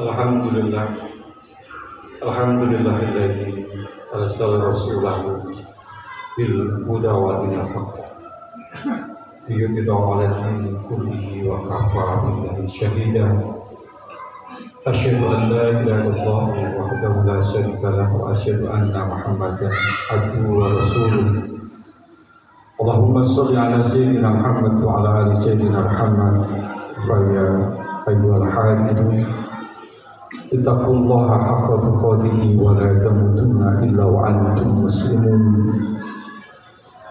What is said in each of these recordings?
Alhamdulillah, Alhamdulillahilladzi arsala rasulahu bil huda wa dinil haqq liyudhhirahu 'ala ad-dini kullihi wa kafa billahi shahida. Asyhadu an la ilaha illallah wahdahu la syarika lahu wa asyhadu anna Muhammadan abduhu wa rasuluh. Allahumma shalli 'ala sayyidina Muhammad wa 'ala ali sayyidina Muhammad. Fa ya ayyuhal hadirin ittaqullaha haqqa tuqatih wa la tamutunna illa wa antum muslimun.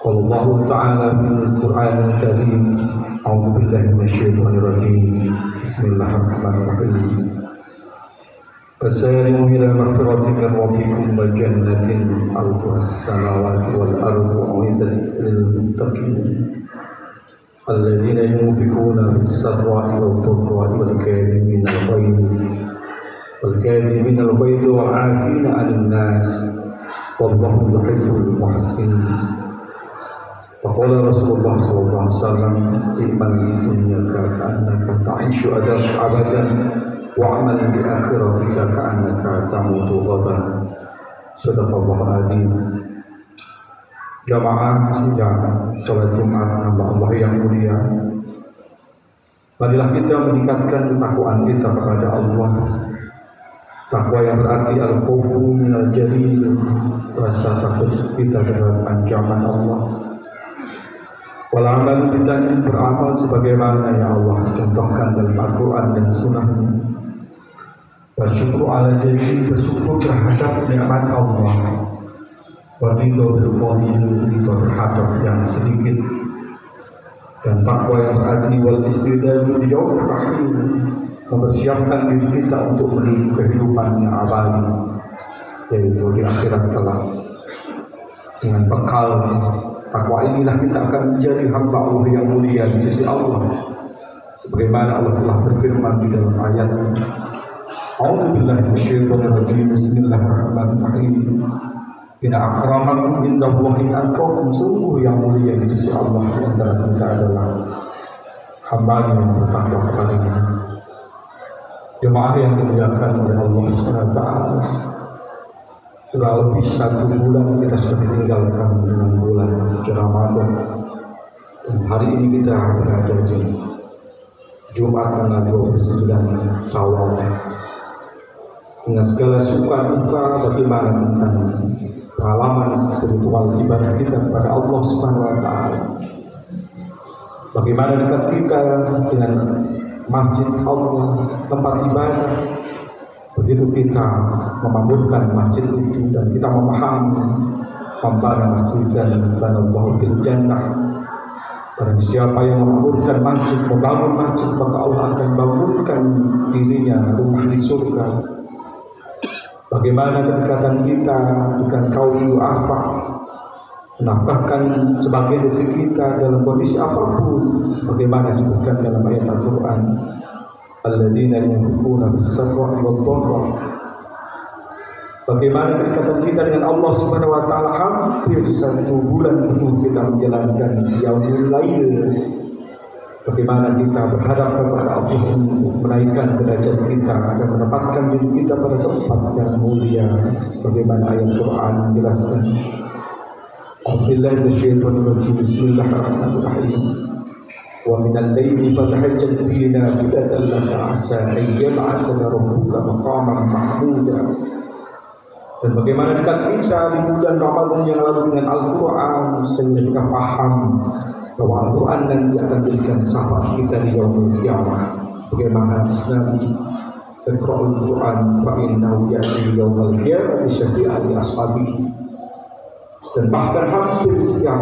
Qala Allah ta'ala fil Qur'anil Karim, a'udzu billahi minasyaitonir rajim. Bismillahirrahmanirrahim. Fasari'u ila maghfiratin min rabbikum wa jannatin 'arduha as-samawati wal ardu u'iddat lil muttaqin alladzina yunfiquna bis-sarra'i wad dharra'i wal kadhimina al-ghayz wal 'afina 'anil nas wallahu yuhibbul muhsinin. Faqala Rasulullah sallallahu alaihi wasallam, "Iman dunyaka ka'annaka ta'ishu abadan wa'amal bi akhiratika ka'annaka tamutu ghadan." Sadaqallahu adzim. Jamaah sidang salat Jumat hamba Allah yang mulia, marilah kita meningkatkan ketakwaan kita kepada Allah. Takwa yang berarti al-khawfu minal jalil, rasa takut kita terhadap ancaman Allah. Wal amal, kita beramal sebagaimana yang Allah contohkan dalam Al-Quran dan Sunnah-Nya. Bersyukur ala jalil, bersyukur terhadap nikmat Allah. Wadidho bil-fadil, berhadap yang sedikit. Dan takwa yang berarti wal istidadu yaumir rahim, mempersiapkan diri kita untuk menuju kehidupan yang abadi, yaitu di akhirat kelak. Dengan bekal takwa inilah kita akan menjadi hamba Allah yang mulia di sisi Allah, sebagaimana Allah telah berfirman di dalam ayat, "A'udzu billahi minasyaitonir rajim. Bismillahirrahmanirrahim. Inna akramakum indallahi atqakum." Sungguh yang mulia di sisi Allah di antara kita adalah hamba yang bertakwa kepadanya. Jemaah yang dimuliakan oleh Allah Subhanahu wa taala, telah lebih 1 bulan kita sudah ditinggalkan dengan bulan suci Ramadan, dan hari ini kita berada di Jumat tanggal 29 Syawal. Dengan segala suka duka, bagaimana tentang pengalaman spiritual ibadah kita kepada Allah Subhanahu wa taala. Bagaimana dekat kita dengan masjid Allah, tempat ibadah. Begitu kita memakmurkan masjid itu dan kita memahami kampana masjid dan banallahu fil jannah. Barang siapa yang memakmurkan masjid, membangun masjid, maka Allah akan bangunkan dirinya rumah di surga. Bagaimana kedekatan kita dengan kaum du'afa, menambahkan sebagian rezeki kita dalam kondisi apapun, bagaimana disebutkan dalam ayat Al-Quran, alladzina yunfiquna bis-sarra'i wad-dharra. Bagaimana kedekatan kita dengan Allah Subhanahu wa taala, hampir 1 bulan penuh kita menjalankan yaumul lail. Bagaimana kita berharap kepada Allah untuk menaikkan derajat kita dan menempatkan diri kita pada tempat yang mulia, sebagaimana ayat Quran menjelaskan. Bismillahirrahmanirrahim. Wa minal laili fatahajjad bihi nafilatan laka 'asa an yab'asaka rabbuka maqaman mahmuda. Dan bagaimana dekat kita di bulan Ramadan yang lalu dengan Al-Quran, sehingga kita paham bahwa Al-Quran nanti akan berikan syafaat kita di yaumul qiyamah. Bagaimana Nabi Iqra'ul Quran fa innahu ya'ti yaumul qiyamah syafi'an li ashabihi. Dan bahkan hampir setiap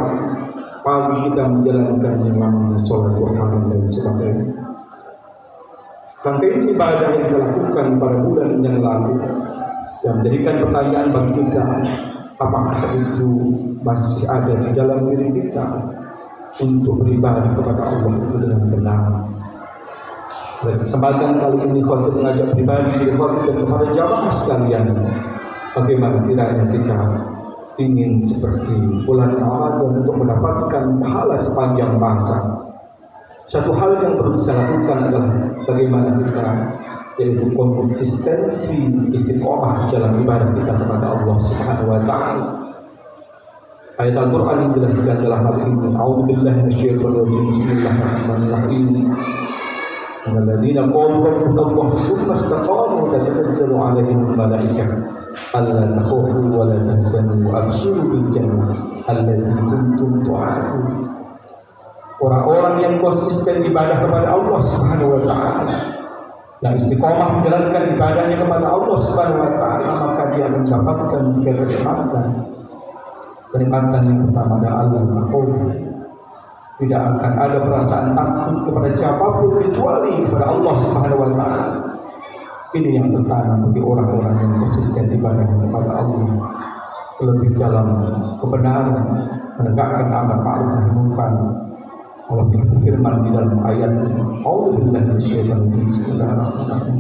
pagi kita menjalankan yang namanya sholat duha dan sebagainya. Rangkaian ibadah yang kita lakukan pada bulan yang lalu yang menjadikan pertanyaan bagi kita, apakah itu masih ada di dalam diri kita untuk beribadah kepada Allah itu dengan benar. Pada kesempatan kali ini khotib mengajak pribadi kepada jamaah sekalian, bagaimana kiranya kita ingin seperti bulan Ramadan untuk mendapatkan pahala sepanjang masa. Satu hal yang perlu kita lakukan adalah bagaimana kita yaitu konsistensi istiqomah dalam ibadah kita kepada Allah Subhanahu wa taala. Ayat Al-Qur'an yang jelaskan dalam hal ini, a'udzubillahi minasyaitonir rajim, bismillahirrahmanirrahim. Alladzina qalu rabbuna Allah tsumma istaqamu tatanazzalu 'alaihimul malaikah alla takhafu wa la tahzanu wa abshiru bil jannah allati kuntum tu'adun. Orang-orang yang konsisten ibadah kepada Allah Subhanahu wa taala, yang istiqomah menjalankan ibadahnya kepada Allah Subhanahu wa taala, maka dia akan mendapatkan kenikmatan yang pertama adalah al-khawf. Tidak akan ada perasaan takut kepada siapapun kecuali kepada Allah Subhanahu wa taala. Ini yang tertanam bagi orang-orang yang konsisten ibadah kepada Allah, lebih dalam kebenaran, menegakkan amar ma'ruf nahi munkar. Allah berfirman di dalam ayat, a'udzubillahi minasyaitonir rajim, bismillahirrahmanirrahim.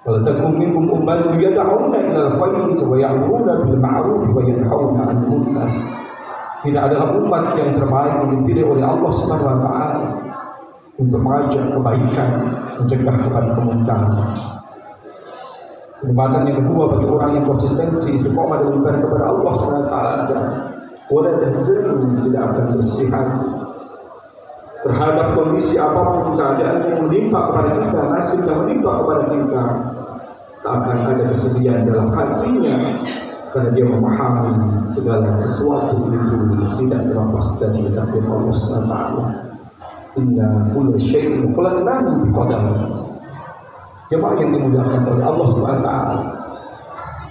Wa takum minkum ummatun yad'una ilal khairi wa ya'muruna bil ma'ruf wa yanhauna 'anil munkar. Tidak adalah umat yang terbaik yang dipilih oleh Allah Subhanahu wa taala untuk mengajak kebaikan, mencegah kepada kemungkaran. Kenikmatan yang kedua bagi orang yang konsistensi istiqomah dalam ibadah kepada Allah Subhanahu wa taala adalah wala tahzanu, tidak akan bersedih hati terhadap kondisi apapun keadaan yang menimpa kepada kita, nasib yang menimpa kepada kita. Tak akan ada kesedihan dalam hatinya, karena dia memahami segala sesuatu itu tidak terlepas dari takdir Allah Subhanahu wa taala. Inna kulla syai'in khalaqnahu biqadar. Jemaah yang dimuliakan oleh Allah Subhanahu wa taala,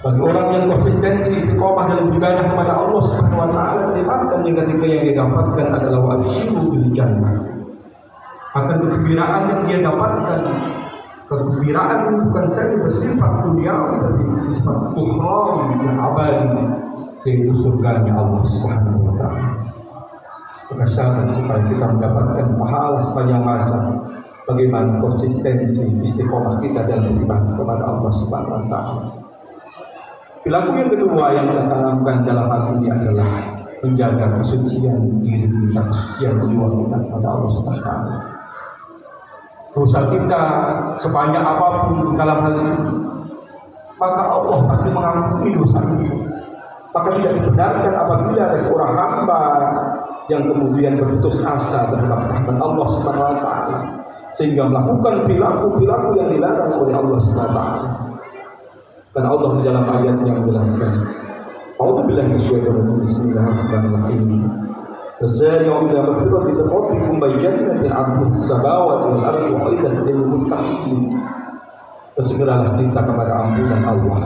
bagi orang yang konsistensi istiqomah dalam ibadah kepada Allah Subhanahu wa taala, kenikmatan yang ketiga yang dia dapatkan adalah wa'asyiru bil jannah. Akan kegembiraan yang dia dapatkan, kegembiraan bukan saja bersifat duniawi tapi bersifat ukhrawi yang abadi, yaitu surganya Allah Subhanahu wa taala. Kesabaran supaya kita mendapatkan pahala sepanjang masa, bagaimana konsistensi istiqomah kita dalam beribadah kepada Allah Subhanahu wa taala. Perilaku yang kedua yang kita tanamkan dalam hal ini adalah menjaga kesucian diri kita, kesucian jiwa kita kepada Allah Subhanahu wa taala. Dosa kita sebanyak apapun dalam hal ini, maka Allah pasti mengampuni dosa itu. Maka tidak dibenarkan apabila ada seorang hamba yang kemudian berputus asa terhadap rahmat Allah Subhanahu wa taala, sehingga melakukan perilaku-perilaku yang dilarang oleh Allah Subhanahu wa taala. Dan Allah di dalam ayat yang menjelaskan, a'udzubillahi minasyaitonir rajim, bismillahirrahmanirrahim. Fasari'u ila maghfiratin min rabbikum wa jannatin 'arduha as-samawati wal ardu 'iddat lil muttaqin. Bersegeralah kita kepada ampunan Allah.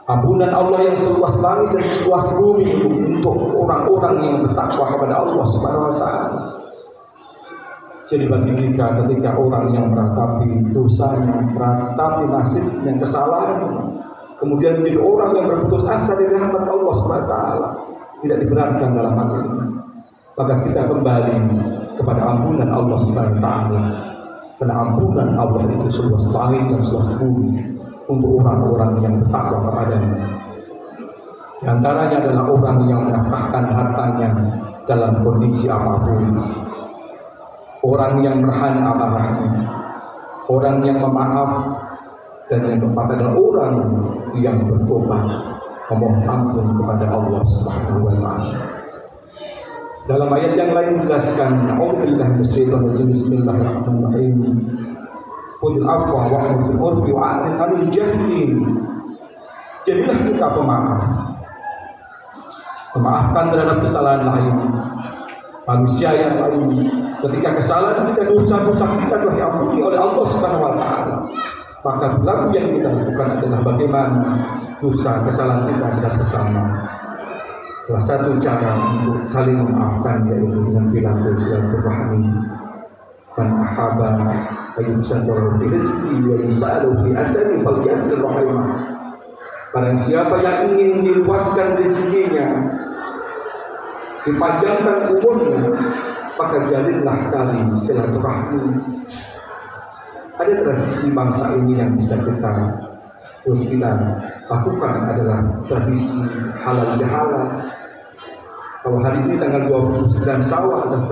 Ampunan Allah yang seluas langit dan seluas bumi untuk orang-orang yang bertakwa kepada Allah Subhanahu wa taala. Jadi bagi kita, ketika orang yang meratapi dosanya, meratapi nasibnya, kesalahannya, kemudian menjadi orang yang berputus asa dari rahmat Allah Subhanahu wa taala, tidak dibenarkan dalam hal ini. Maka kita kembali kepada ampunan Allah Subhanahu wa taala. Karena ampunan Allah itu seluas langit dan seluas bumi untuk orang-orang yang bertakwa kepadanya. Di antaranya adalah orang yang menafkahkan hartanya dalam kondisi apapun, orang yang menahan amarahnya, orang yang memaaf, dan yang keempat adalah orang yang bertobat, memohon ampun kepada Allah Subhanahu wa taala. Dalam ayat yang lain dijelaskan, a'udzubillahi minasyaitonir rajim, bismillahirrahmanirrahim. Qul afwa wa'mur bil 'urfi wa'rid 'anil jahilin. Jadilah kita pemaaf. Memaafkan terhadap kesalahan lain, manusia yang lain. Ketika kesalahan kita, dosa-dosa kita telah diampuni oleh Allah Subhanahu wa taala, maka perilaku yang kita lakukan adalah bagaimana dosa kesalahan kita tidak bersama. Salah satu cara untuk saling memaafkan yaitu dengan perilaku silaturahmi. Man ahaba ayyusadaru fi rizqi wa yusalu fi asari falyasir rahimah. Barang siapa yang ingin diluaskan rezekinya, dipanjangkan umurnya, maka jalinlah tali silaturahmi. Ada tradisi bangsa ini yang bisa kita terus kita lakukan adalah tradisi halal bihalal. Kalau hari ini tanggal 29 Syawal dan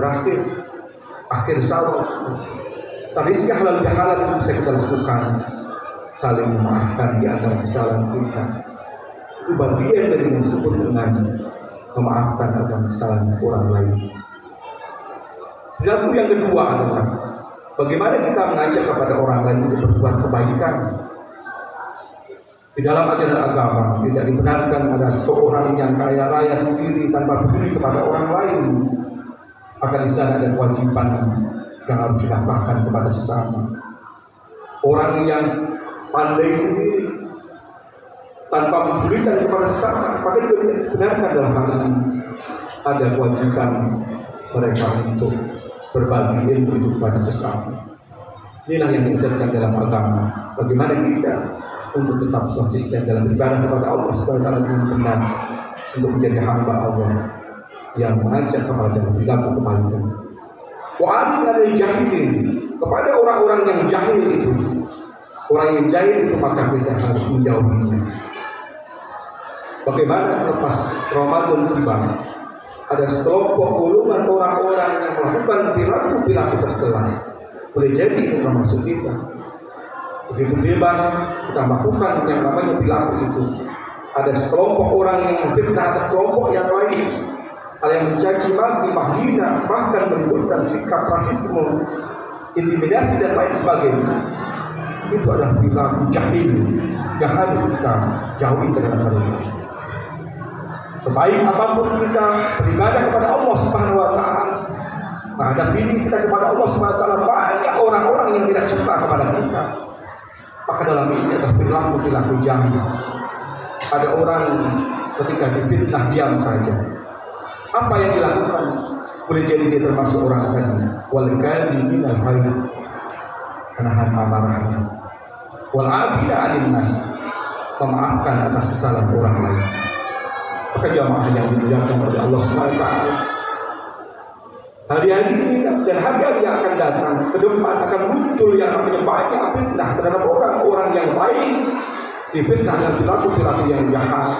akhir Syawal, Tradisi halal bihalal itu bisa kita lakukan, saling memaafkan di antara kesalahan kita. Itu bagian dari yang disebut dengan memaafkan akan kesalahan orang lain. Lalu yang kedua adalah bagaimana kita mengajak kepada orang lain untuk berbuat kebaikan. Di dalam ajaran agama tidak dibenarkan ada seorang yang kaya raya sendiri tanpa peduli kepada orang lain. Akan di sana ada kewajiban yang harus dinafkahkan kepada sesama. Orang yang pandai sendiri tanpa mempedulikan kepada sesama, maka itu tidak dibenarkan dalam hal ini. Ada kewajiban mereka untuk berbagi ilmu itu kepada sesama. Inilah yang diajarkan dalam agama. Bagaimana kita untuk tetap konsisten dalam beribadah kepada Allah SWT dengan benar, untuk menjadi hamba Allah yang mengajak kepada perilaku kebaikan. Wa'adil alal jahilin, kepada orang-orang yang jahil itu. Orang yang jahil itu maka kita harus menjauhinya. Bagaimana selepas Ramadan tiba, ada sekelompok golongan orang-orang yang melakukan perilaku tercela. Boleh jadi itu termasuk kita. Begitu bebas kita melakukan yang namanya perilaku itu. Ada sekelompok orang yang memfitnah atas kelompok yang lain. Ada yang mencaci maki, menghina, bahkan menimbulkan sikap rasisme, intimidasi dan lain sebagainya. Itu adalah perilaku jahil yang harus kita jauhi dengan mereka. Sebaik apapun kita beribadah kepada Allah Subhanahu wa taala, menghadap diri kita kepada Allah Subhanahu wa taala, banyak orang-orang yang tidak suka kepada kita. Maka dalam ini adalah perilaku jahil. Ada orang ketika difitnah diam saja. Apa yang dilakukan? Boleh jadi dia termasuk orang tadi. Wal kadhiminal ghaidh, menahan amarahnya. Wal 'afina 'anil nas, memaafkan atas kesalahan orang lain. Maka jamaah yang dimuliakan oleh Allah SWT, hari-hari ini dan hari-hari yang akan datang ke depan akan muncul yang namanya banyak fitnah terhadap orang-orang yang baik, difitnah dengan perilaku yang jahat.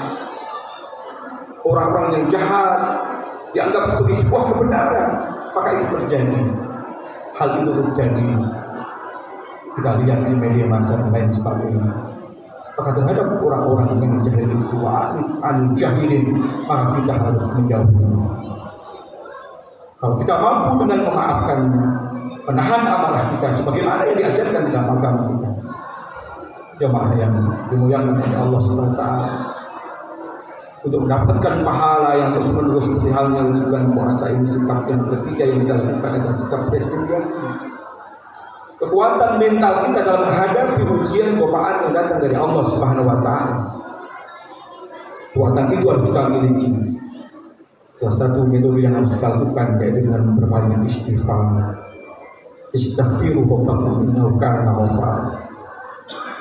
Orang-orang yang jahat dianggap sebagai sebuah kebenaran, maka itu terjadi. Hal itu terjadi, kita lihat di media massa dan lain sebagainya. Maka terhadap orang-orang yang jahil itu, jahilin, maka kita harus menjauhinya. Kalau kita mampu dengan memaafkan, menahan amarah kita, sebagaimana yang diajarkan dalam agama kita, jemaah yang dimuliakan oleh Allah SWT, untuk mendapatkan pahala yang terus-menerus seperti halnya di bulan puasa ini, sikap yang ketiga yang kita lakukan adalah sikap resiliensi. Kekuatan mental kita dalam menghadapi ujian cobaan yang datang dari Allah Subhanahu wa taala. Kekuatan itu harus kita miliki. Salah satu metode yang harus kita lakukan yaitu dengan memperbanyak istighfar. Istaghfiru rabbakum innahu kana ghaffara.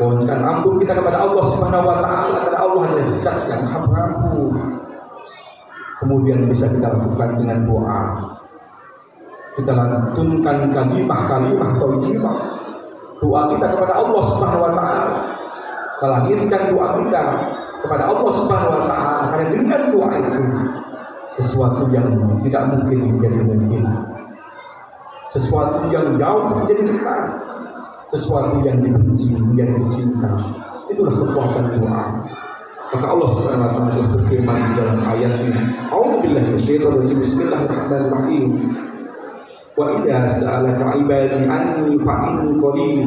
Mohonkan ampun kita kepada Allah Subhanahu wa taala, karena Allah adalah zat yang Maha. Kemudian bisa kita lakukan dengan doa. Kita lantunkan kalimah thayyibah. Doa kita kepada Allah Subhanahu wa taala. Melahirkan doa kita kepada Allah Subhanahu wa taala, karena dengan doa itu sesuatu yang tidak mungkin menjadi mungkin. Sesuatu yang jauh menjadi dekat. Sesuatu yang dibenci menjadi cinta. Itulah kekuatan doa. Maka Allah Subhanahu wa taala berfirman di dalam ayat ini, A'udzubillahi minasyaitonir rajim, Bismillahirrahmanirrahim. Wa idza sa'alaka 'ibadi anni fa inni qarib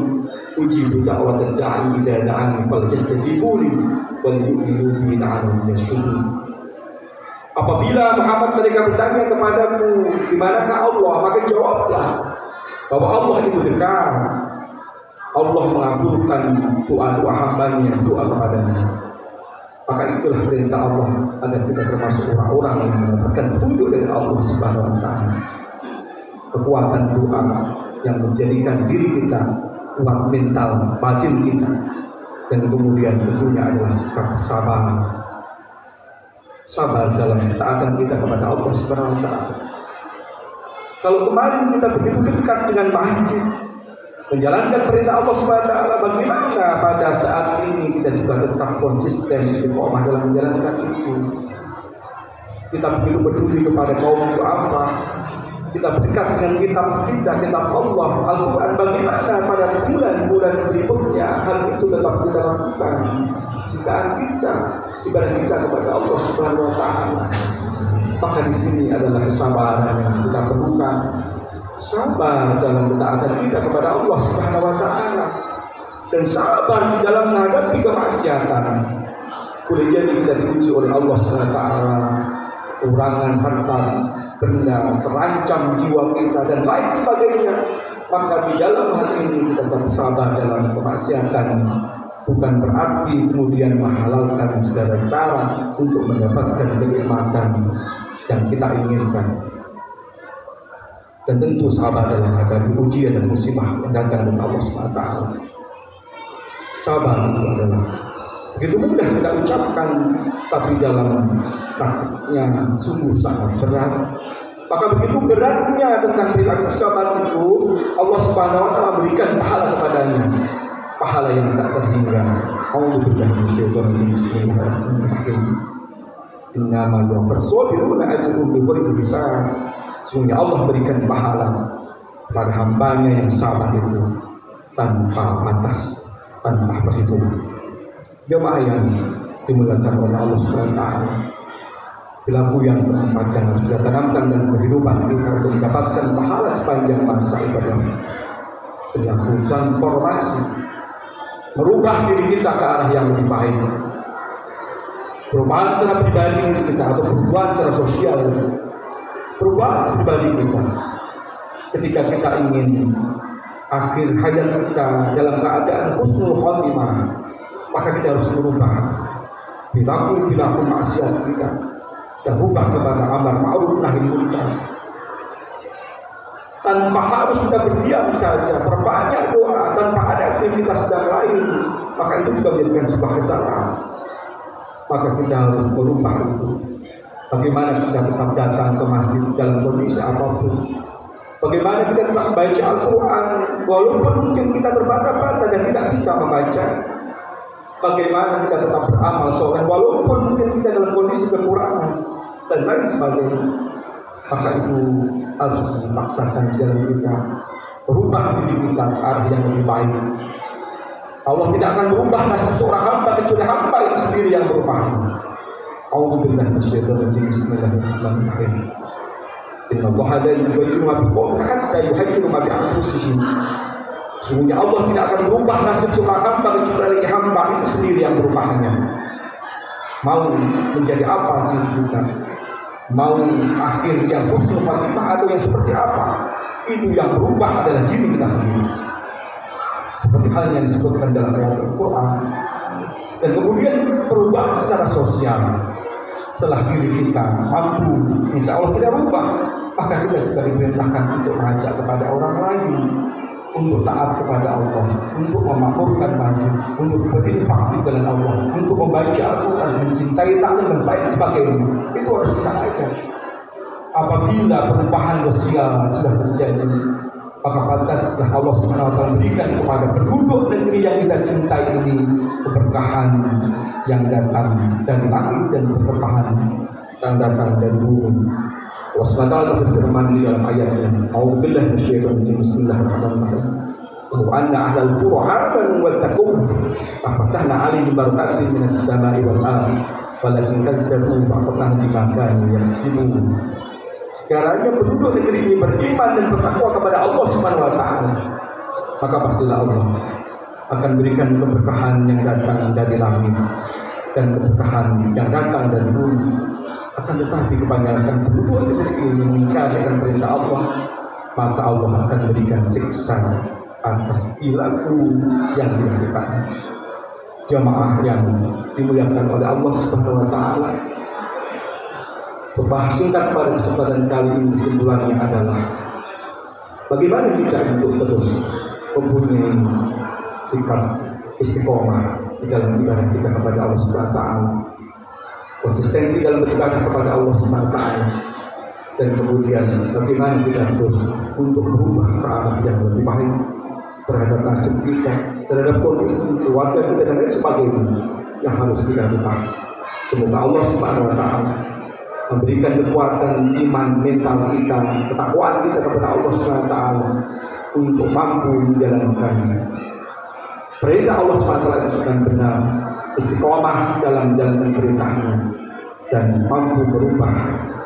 ujibu da'watad da'i idza da'ani falyastajibu li wal yu'minu bi la'allahum yashkurun. Apabila Muhammad mereka bertanya kepadamu di manakah Allah, maka jawablah bahwa Allah itu dekat. Allah mengabulkan doa-doa hambanya, doa kepadanya. Maka itulah perintah Allah agar kita termasuk orang-orang yang mendapatkan petunjuk dari Allah Subhanahu wa taala. Kekuatan doa yang menjadikan diri kita kuat mental, batin kita, dan kemudian tentunya adalah sikap sabar. Sabar dalam ketaatan kita kepada Allah Subhanahu wa taala. Kalau kemarin kita begitu dekat dengan masjid, menjalankan perintah Allah Subhanahu wa taala, bagaimana pada saat ini kita juga tetap konsisten istiqomah dalam menjalankan itu? Kita begitu peduli kepada kaum du'afa, kita berdekat dengan kitab kita, kitab Allah, Al-Quran. Bagaimana pada bulan-bulan berikutnya hal itu tetap kita lakukan. Citaan kita, ibadah kita kepada Allah Subhanahu Wa Taala. Maka di sini adalah kesabaran yang kita perlukan. Sabar dalam ketaatan kita kepada Allah Subhanahu Wa Taala, dan sabar di dalam menghadapi kemaksiatan. Boleh jadi kita diuji oleh Allah Subhanahu Wa Taala, kurangan harta, benda, terancam jiwa kita dan lain sebagainya. Maka di dalam hal ini kita tetap sabar dalam kemaksiatan, bukan berarti kemudian menghalalkan segala cara untuk mendapatkan kenikmatan yang kita inginkan. Dan tentu sabar dalam menghadapi ujian dan musibah yang datang dari Allah SWT. Sabar itu adalah begitu mudah kita ucapkan, tapi dalam praktiknya sungguh sangat berat. Maka begitu beratnya tentang perilaku sabar itu, Allah Subhanahu Wa Taala berikan pahala kepadanya, pahala yang tak terhingga. Alhamdulillah, Bismillahirrahmanirrahim. Innama yuwaffas sabiruna ajruhum bighairi hisab. Sungguh Allah berikan pahala pada hambanya yang sabar itu tanpa batas, tanpa perhitungan. Jemaah yang dimuliakan oleh Allah SWT, perilaku yang keempat yang sudah tanamkan dan kehidupan kita untuk mendapatkan pahala sepanjang masa ibadah. Perilaku transformasi, merubah diri kita ke arah yang lebih baik. Perubahan secara pribadi kita atau perubahan secara sosial. Perubahan pribadi kita ketika kita ingin akhir hayat kita dalam keadaan husnul khotimah, maka kita harus merubah perilaku maksiat kita dan rubah kepada amar ma'ruf nahi munkar. Tanpa harus kita berdiam saja, perbanyak doa tanpa ada aktivitas yang lain, maka itu juga menjadikan sebuah kesalahan. Maka kita harus merubah itu. Bagaimana kita tetap datang ke masjid dalam kondisi apapun. Bagaimana kita tetap baca Al-Quran walaupun mungkin kita terbata-bata dan tidak bisa membaca. Bagaimana kita tetap beramal soleh walaupun mungkin kita dalam kondisi kekurangan dan lain sebagainya. Maka itu harus dipaksakan di dalam kita, berubah diri kita ke arah yang lebih baik. Allah tidak akan berubah nasib seorang hamba kecuali hamba itu sendiri yang berubah. A'udzubillahi minasyaitonir rajim. Bismillahirrahmanirrahim. Innallaha la yughayyiru ma biqaumin hatta yughayyiru ma bi anfusihim. Sesungguhnya Allah tidak akan berubah nasib seorang hamba kecuali hamba itu sendiri yang berubahnya. Mau menjadi apa diri kita? Mau akhir yang husnul khatimah atau yang seperti apa? Itu yang berubah adalah diri kita sendiri. Seperti hal yang disebutkan dalam ayat Al-Quran. Dan kemudian perubahan secara sosial. Setelah diri kita mampu, insya Allah tidak rubah, maka kita juga diperintahkan untuk mengajak kepada orang lain, untuk taat kepada Allah, untuk memakmurkan masjid, untuk berinfak di jalan Allah, untuk membaca Al-Quran, mencintai taklim dan lain sebagainya. Itu harus kita ajak. Apabila perubahan sosial sudah terjadi, maka pantaslah Allah SWT berikan kepada penduduk negeri yang kita cintai ini keberkahan yang datang dari langit dan keberkahan yang datang dari bumi. Allah SWT berfirman di dalam ayatnya, A'udzubillahi minasyaitonir rajim. Bismillahirrahmanirrahim. Wa anna ahlal qura amanu wattaqu fafatahna 'alaihim barakatin minas sama'i wal ardi walakin kadzdzabu faqatna bima kanu yaksibun. Sekiranya penduduk negeri ini beriman dan bertakwa kepada Allah Subhanahu Wa Taala, maka pastilah Allah akan berikan keberkahan yang datang dari langit dan keberkahan yang datang dari bumi. Akan tetapi kebanyakan penduduk negeri ini mengingkari akan perintah Allah, maka Allah akan berikan siksa atas perilaku yang dilakukan. Jamaah yang dimuliakan oleh Allah Subhanahu Wa Taala, Bahas singkat pada kesempatan kali ini kesimpulannya adalah bagaimana kita untuk terus mempunyai sikap istiqomah di dalam ibadah kita kepada Allah SWT, konsistensi dalam beribadah kepada Allah SWT, dan kemudian bagaimana kita terus untuk berubah ke arah yang lebih baik terhadap nasib kita, terhadap kondisi keluarga kita dan lain sebagainya yang harus kita ubah. Semoga Allah SWT memberikan kekuatan iman mental kita, ketakwaan kita kepada Allah SWT untuk mampu menjalankan perintah Allah SWT itu dengan benar, istiqomah dalam menjalankan perintahnya, dan mampu berubah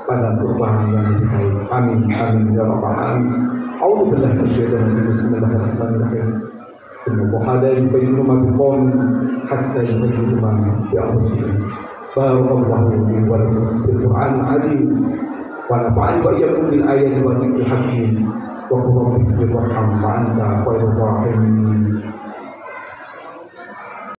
pada perubahan yang lebih baik. Amin, amin, ya rabbal alamin. A'udzu billahi minasyaitonir rajim. Bismillahirrahmanirrahim. Inna Allaha la yughayyiru ma biqawmin hatta yughayyiru ma bi anfusihim. Barakallahu li wa lakum bil Qur'anil 'azim wa nafa'ani wa iyyakum bil ayati wa dhikril hakim. Wa qul rabbi irham wa anta khairur rahimin.